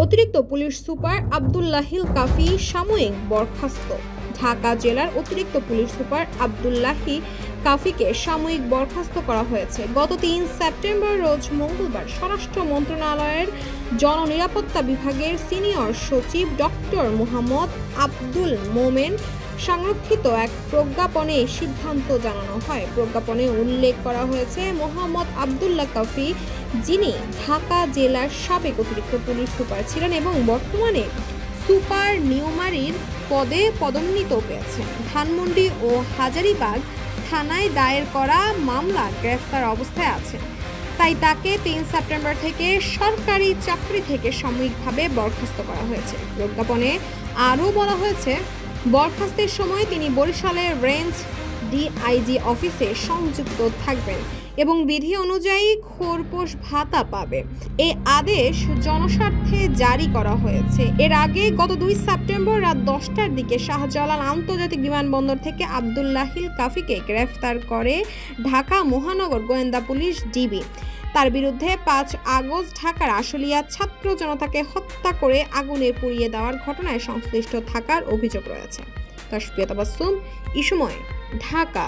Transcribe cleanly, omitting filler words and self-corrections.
অতিরিক্ত police super Abdullahil কাফি সাময়িক বরখাস্ত। ঢাকা জেলার অতিরিক্ত পুলিশ সুপার আব্দুল্লাহি কাফিকে সাময়িক বরখাস্ত করা হয়েছে। গত ৩ সেপ্টেম্বর রোজ মঙ্গলবার স্বরাষ্ট্র মন্ত্রণালয়ের জননিরাপত্তা বিভাগের সিনিয়র সচিব ডক্টর মোহাম্মদ আব্দুল মোমেন সংরক্ষিত এক প্রজ্ঞাপনে সিদ্ধান্ত জানানো হয়। প্রজ্ঞাপনে উল্লেখ করা হয়েছে, মোহাম্মদ আব্দুল্লাহ কাফি, যিনি ঢাকা জেলার সাবেক অতিরিক্ত পুলিশ সুপার ছিলেন এবং বর্তমানে সুপার নিউমারির পদে পদোন্নীত পেয়েছেন, ধানমন্ডি ও হাজারীবাগ থানায় দায়ের করা মামলা গ্রেফতার অবস্থায় আছেন। তাই তাকে ৩ সেপ্টেম্বর থেকে সরকারি চাকরি থেকে সাময়িকভাবে বরখাস্ত করা হয়েছে। প্রজ্ঞাপনে আরও বলা হয়েছে, বরখাস্তের সময় তিনি বরিশালের রেঞ্জ ডিআইজি অফিসে সংযুক্ত থাকবেন এবং বিধি অনুযায়ী খোরপোশ ভাতা পাবে। এই আদেশ জনস্বার্থে জারি করা হয়েছে। এর আগে গত ২ সেপ্টেম্বর রাত ১০টার দিকে শাহজালাল আন্তর্জাতিক বিমানবন্দর থেকে আব্দুল্লাহিল কাফিকে গ্রেফতার করে ঢাকা মহানগর গোয়েন্দা পুলিশ ডিবি। তার বিরুদ্ধে ৫ আগস্ট ঢাকার আশুলিয়া ছাত্র জনতাকে হত্যা করে আগুনে পুড়িয়ে দেওয়ার ঘটনায় সংশ্লিষ্ট থাকার অভিযোগ রয়েছে। তাসফিয়া তাবাসসুম, ইসময়, ঢাকা।